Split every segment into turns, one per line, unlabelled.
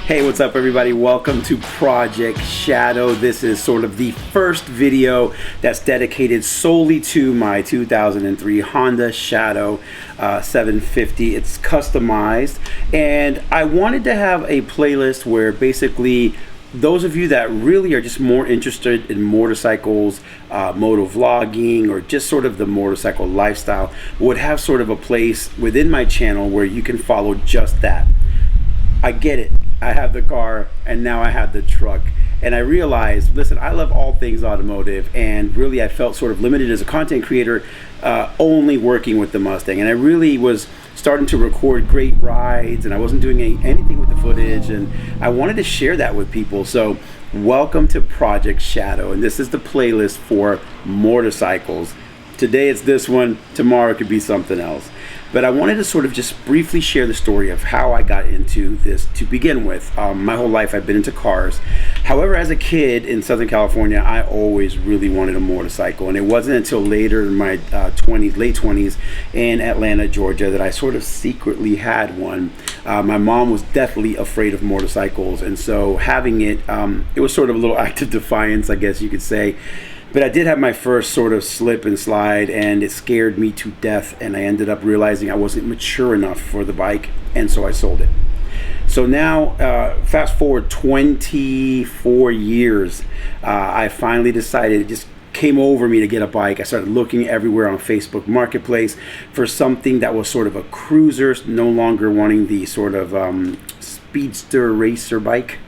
Hey, what's up everybody? Welcome to Projekt Shadow. This is sort of the first video that's dedicated solely to my 2003 Honda Shadow 750. It's customized, and I wanted to have a playlist where basically those of you that really are just more interested in motorcycles, moto vlogging, or just sort of the motorcycle lifestyle would have sort of a place within my channel where you can follow just that. I get it. I have the car and now I have the truck, and I realized, listen, I love all things automotive, and really I felt sort of limited as a content creator only working with the Mustang, and I really was starting to record great rides and I wasn't doing anything with the footage, and I wanted to share that with people. So welcome to Projekt Shadow, and this is the playlist for motorcycles. Today it's this one, tomorrow it could be something else. But I wanted to sort of just briefly share the story of how I got into this to begin with. My whole life I've been into cars. However, as a kid in Southern California, I always really wanted a motorcycle. And it wasn't until later in my late 20s in Atlanta, Georgia, that I sort of secretly had one. My mom was deathly afraid of motorcycles. And so having it, it was sort of a little act of defiance, I guess you could say. But I did have my first sort of slip and slide, and it scared me to death, and I ended up realizing I wasn't mature enough for the bike, and so I sold it. So now, fast forward 24 years, I finally decided, it just came over me to get a bike. I started looking everywhere on Facebook Marketplace for something that was sort of a cruiser, no longer wanting the sort of speedster racer bike.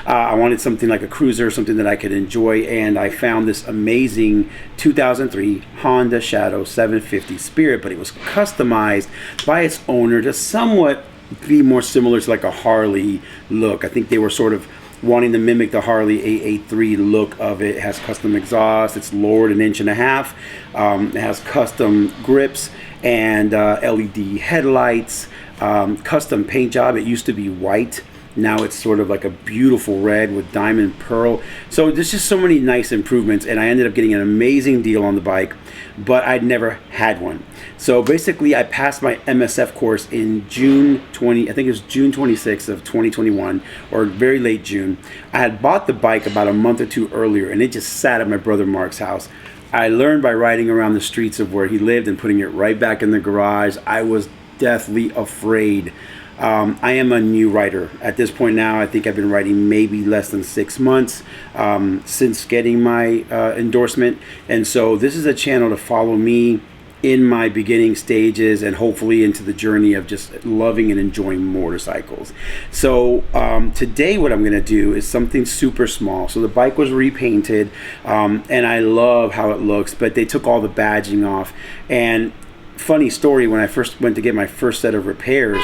I wanted something like a cruiser, something that I could enjoy, and I found this amazing 2003 Honda Shadow 750 Spirit, but it was customized by its owner to somewhat be more similar to like a Harley look. I think they were sort of wanting to mimic the Harley 883 look of it. It has custom exhaust, it's lowered 1.5 inches, it has custom grips and LED headlights, custom paint job. It used to be white, now it's sort of like a beautiful red with diamond pearl. So there's just so many nice improvements, and I ended up getting an amazing deal on the bike, but I'd never had one. So basically I passed my MSF course in June 26th of 2021, or very late June. I had bought the bike about a month or two earlier, and it just sat at my brother Mark's house. I learned by riding around the streets of where he lived and putting it right back in the garage. I was deathly afraid. I am a new rider. At this point now, I think I've been riding maybe less than 6 months since getting my endorsement. And so this is a channel to follow me in my beginning stages and hopefully into the journey of just loving and enjoying motorcycles. So today what I'm going to do is something super small. So the bike was repainted, and I love how it looks, but they took all the badging off. And funny story, when I first went to get my first set of repairs,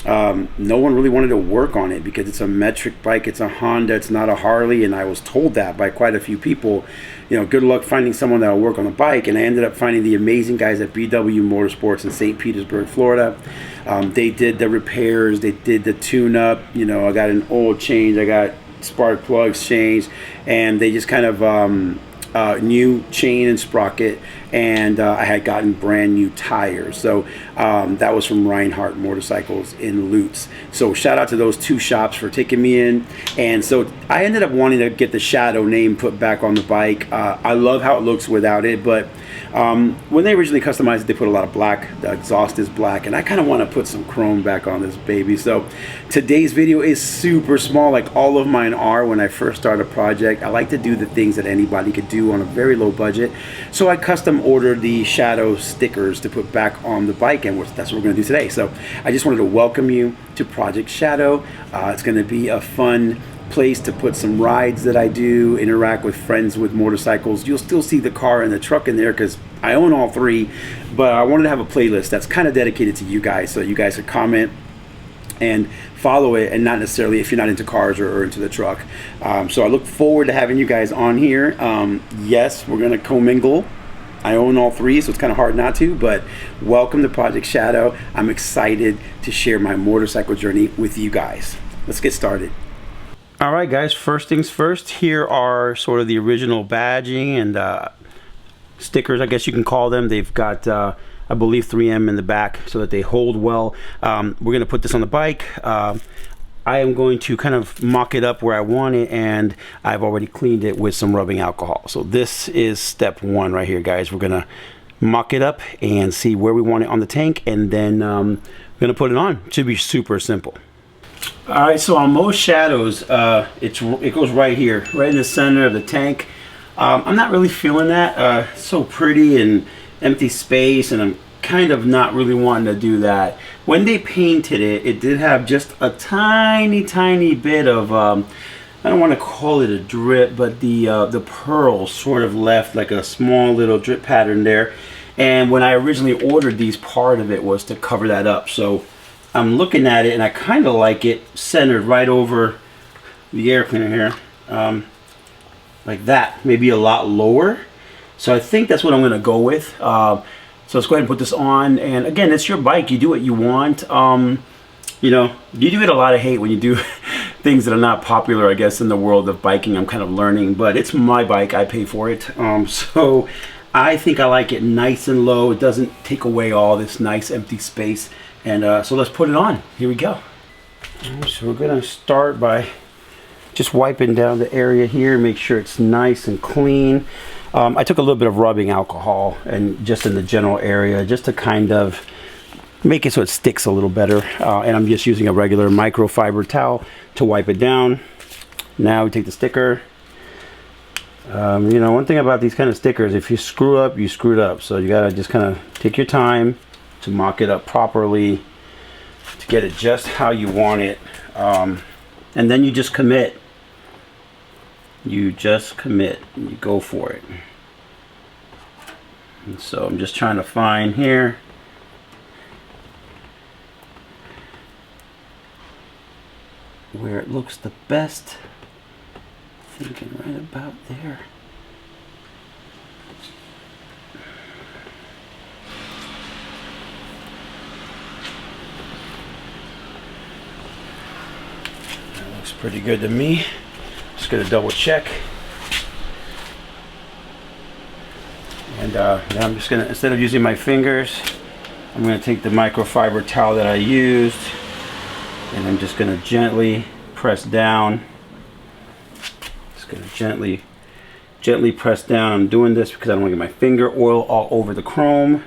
no one really wanted to work on it because it's a metric bike, it's a Honda, it's not a Harley, and I was told that by quite a few people. You know, good luck finding someone that will work on the bike. And I ended up finding the amazing guys at BW Motorsports in St. Petersburg, Florida. They did the repairs, they did the tune-up. You know, I got an oil change, I got spark plugs changed, and they just kind of new chain and sprocket, and I had gotten brand new tires. So that was from Reinhardt Motorcycles in Lutz. So shout out to those two shops for taking me in. And so I ended up wanting to get the Shadow name put back on the bike. I love how it looks without it, but when they originally customized it, they put a lot of black. The exhaust is black, and I kind of want to put some chrome back on this baby. So today's video is super small, like all of mine are when I first start a project. I like to do the things that anybody could do on a very low budget. So I custom ordered the Shadow stickers to put back on the bike, and that's what we're going to do today. So I just wanted to welcome you to Projekt Shadow. It's going to be a fun place to put some rides that I do, interact with friends with motorcycles. You'll still see the car and the truck in there because I own all three, but I wanted to have a playlist that's kind of dedicated to you guys, so you guys could comment and follow it, and not necessarily if you're not into cars or into the truck. So I look forward to having you guys on here. Yes, we're gonna commingle. I own all three, so it's kind of hard not to, but welcome to Projekt Shadow. I'm excited to share my motorcycle journey with you guys. Let's get started. All right, guys, first things first, here are sort of the original badging and stickers, I guess you can call them. They've got I believe 3M in the back so that they hold well. We're gonna put this on the bike. I am going to kind of mock it up where I want it, and I've already cleaned it with some rubbing alcohol. So this is step one right here, guys. We're gonna mock it up and see where we want it on the tank, and then I'm gonna put it on. It should be super simple. All right, so on most shadows, it goes right here, right in the center of the tank. I'm not really feeling that. It's so pretty and empty space, and I'm kind of not really wanting to do that. When they painted it, it did have just a tiny bit of I don't want to call it a drip, but the pearl sort of left like a small little drip pattern there. And when I originally ordered these, part of it was to cover that up. So I'm looking at it, and I kind of like it centered right over the air cleaner here, like that, maybe a lot lower. So I think that's what I'm gonna go with. So let's go ahead and put this on. And again, it's your bike, you do what you want. You know, you do get a lot of hate when you do things that are not popular, I guess, in the world of biking. I'm kind of learning, but it's my bike, I pay for it. So I think I like it nice and low. It doesn't take away all this nice empty space. And so let's put it on. Here we go. So we're gonna start by just wiping down the area here, make sure it's nice and clean. I took a little bit of rubbing alcohol and just in the general area, just to kind of make it so it sticks a little better. And I'm just using a regular microfiber towel to wipe it down. Now we take the sticker. You know, one thing about these kind of stickers, if you screw up, you screwed up. So you gotta just kind of take your time to mock it up properly, to get it just how you want it. And then you just commit. You just commit and you go for it. And so I'm just trying to find here where it looks the best. Thinking right about there. That looks pretty good to me. Just gonna double check. And now I'm just gonna, instead of using my fingers, I'm gonna take the microfiber towel that I used, and I'm just gonna gently press down. Just gonna gently press down. I'm doing this because I don't want to get my finger oil all over the chrome.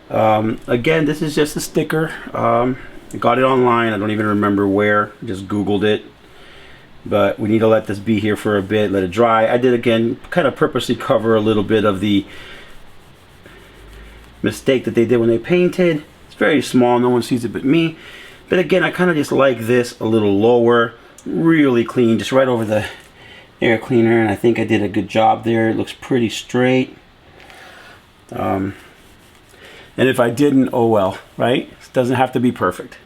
Again, this is just a sticker. I got it online. I don't even remember where. Just Googled it. But we need to let this be here for a bit, let it dry. I did, again, kind of purposely cover a little bit of the mistake that they did when they painted. It's very small, no one sees it but me. But again, I kind of just like this a little lower, really clean, just right over the air cleaner, and I think I did a good job there. It looks pretty straight. And if I didn't, oh well, right? It doesn't have to be perfect.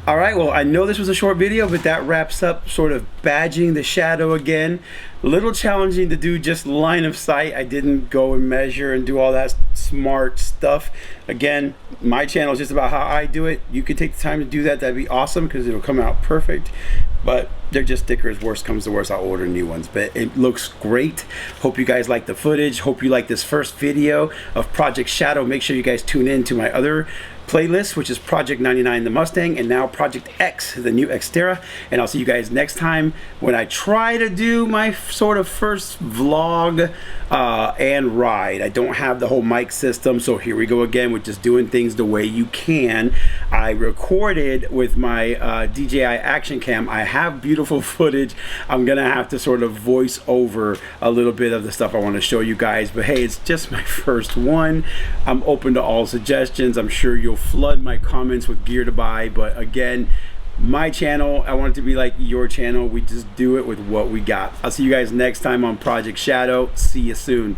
All right, well, I know this was a short video, but that wraps up sort of badging the Shadow again. A little challenging to do just line of sight. I didn't go and measure and do all that smart stuff. Again, my channel is just about how I do it. You could take the time to do that. That'd be awesome because it'll come out perfect. But they're just stickers. Worst comes to worst, I'll order new ones. But it looks great. Hope you guys like the footage. Hope you like this first video of Projekt Shadow. Make sure you guys tune in to my other playlist, which is Project 99 the Mustang, and now Project X, the new Xterra. And I'll see you guys next time when I try to do my sort of first vlog and ride. I don't have the whole mic system, so here we go again with just doing things the way you can. I recorded with my DJI Action Cam. I have beautiful footage. I'm gonna have to sort of voice over a little bit of the stuff I want to show you guys, but hey, it's just my first one. I'm open to all suggestions. I'm sure you'll flood my comments with gear to buy, but again, my channel, I want it to be like your channel. We just do it with what we got. I'll see you guys next time on Projekt Shadow. See you soon.